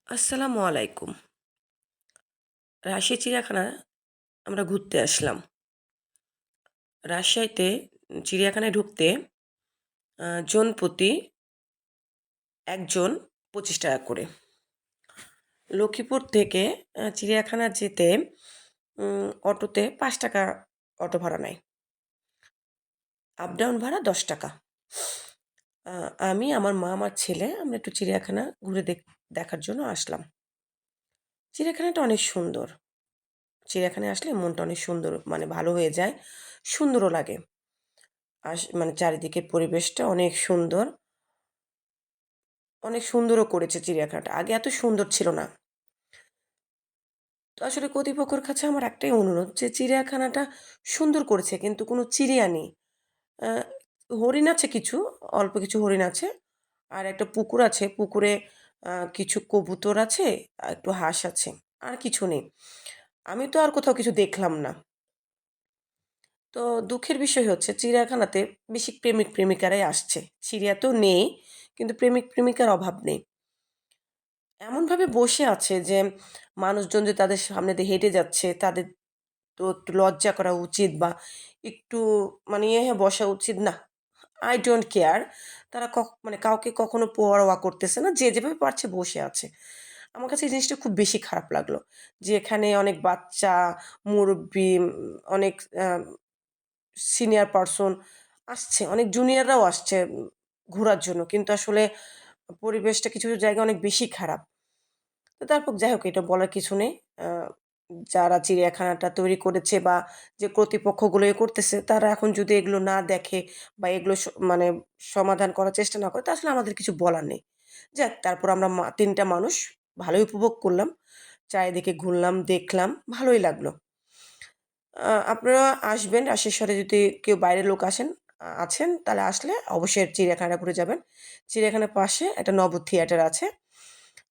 আসসালামু আলাইকুম। রাজশাহী চিড়িয়াখানা আমরা ঘুরতে আসলাম। রাজশাহীতে চিড়িয়াখানায় ঢুকতে জনপ্রতি একজন ৳২৫ করে। লক্ষ্মীপুর থেকে চিড়িয়াখানা যেতে অটোতে ৳৫ অটো ভাড়া নেয়। আপ ডাউন ভাড়া ৳১০। আ আমি, আমার মা, আমার ছেলে আমরা একটু চিড়িয়াখানা ঘুরে দেখার জন্য আসলাম। চিড়িয়াখানাটা অনেক সুন্দর। চিড়িয়াখানায় আসলে মনটা অনেক সুন্দর মানে ভালো হয়ে যায়। সুন্দরও লাগে। মানে চারিদিকের পরিবেশটা অনেক সুন্দর। অনেক সুন্দরও করেছে চিড়িয়াখানাটা। আগে এত সুন্দর ছিল না। তো আসলে কর্তৃপক্ষের কাছে আমার একটাই অনুরোধ যে চিড়িয়াখানাটা সুন্দর করেছে কিন্তু কোনো চিড়িয়া নেই। আ হরিণ আছে কিছু, অল্প কিছু হরিণ আছে। আর একটা পুকুর আছে। পুকুরে কিছু কবুতর আছে, আর একটু হাঁস আছে। আর কিছু নেই। আমি তো আর কোথাও কিছু দেখলাম না। তো দুঃখের বিষয় হচ্ছে চিড়িয়াখানাতে বেশি প্রেমিক-প্রেমিকারাই আসছে। চিড়িয়া তো নেই, কিন্তু প্রেমিক-প্রেমিকার অভাব নেই। এমনভাবে বসে আছে যে মানুষজন যে তাদের সামনে দিয়ে হেঁটে যাচ্ছে তাদের তো একটু লজ্জা করা উচিত বা একটু মানে বসা উচিত না। I don't care তারা মানে কাউকে কখনো পরোয়া করতেছে না। যে যেভাবে পারছে বসে আছে। আমার কাছে এই জিনিসটা খুব বেশি খারাপ লাগলো। যে এখানে অনেক বাচ্চা, মুরুব্বি, অনেক আ সিনিয়র পারসন আসছে। অনেক জুনিয়ররাও আসছে ঘোরার জন্য। কিন্তু আসলে পরিবেশটা কিছু, কিছু জায়গায় অনেক বেশি খারাপ। তো তারপর যাই হোক এটা বলার কিছু নেই। আ যারা চিড়িয়াখানাটা তৈরি করেছে বা যে কর্তৃপক্ষগুলো করতেছে তারা এখন যদি এগুলো না দেখে বা এগুলো মানে সমাধান করার চেষ্টা না করে তা আসলে আমাদের কিছু বলার নেই। যাক তারপর আমরা ৩ টা মানুষ ভালোই উপভোগ করলাম। চারিদিকে ঘুরলাম, দেখলাম, ভালোই লাগলো। আপনারা আসবেন রাজশাহী শহরে যদি কেউ বাইরের লোক আছেন তাহলে আসলে অবশ্যই চিড়িয়াখানা ঘুরে যাবেন। চিড়িয়াখানার পাশে একটা নব থিয়েটার আছে।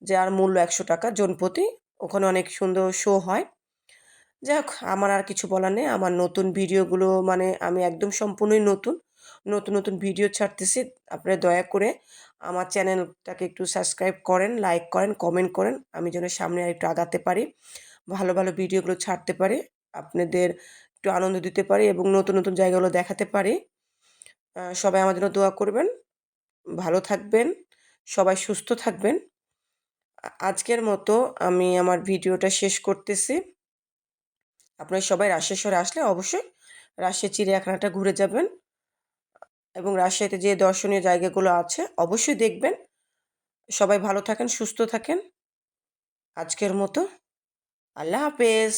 যার মূল্য ৳১০০ জনপ্রতি। ওখানে অনেক সুন্দর শো হয়। যাই হোক আমার আর কিছু বলার নেই। আমার নতুন ভিডিওগুলো মানে আমি একদম সম্পূর্ণই নতুন। নতুন, নতুন ভিডিও ছাড়তেছি। আপনারা দয়া করে আমার চ্যানেলটাকে একটু সাবস্ক্রাইব করেন, লাইক করেন, কমেন্ট করেন। আমি যেন সামনে আরেকটু আগাতে পারি। ভালো, ভালো ভিডিওগুলো ছাড়তে পারি। আপনাদের একটু আনন্দ দিতে পারি এবং নতুন, নতুন জায়গাগুলো দেখাতে পারি। সবাই আমার জন্য দোয়া করবেন। ভালো থাকবেন, সবাই সুস্থ থাকবেন। আজকের মতো আমি আমার ভিডিওটা শেষ করতেছি। আপনারা সবাই রাজশাহী শহরে আসলে অবশ্যই রাজশাহী চিড়িয়াখানাটা ঘুরে যাবেন এবং রাজশাহীতে যে দর্শনীয় জায়গাগুলো আছে অবশ্যই দেখবেন। সবাই ভালো থাকেন, সুস্থ থাকেন। আজকের মতো আল্লাহ হাফেজ।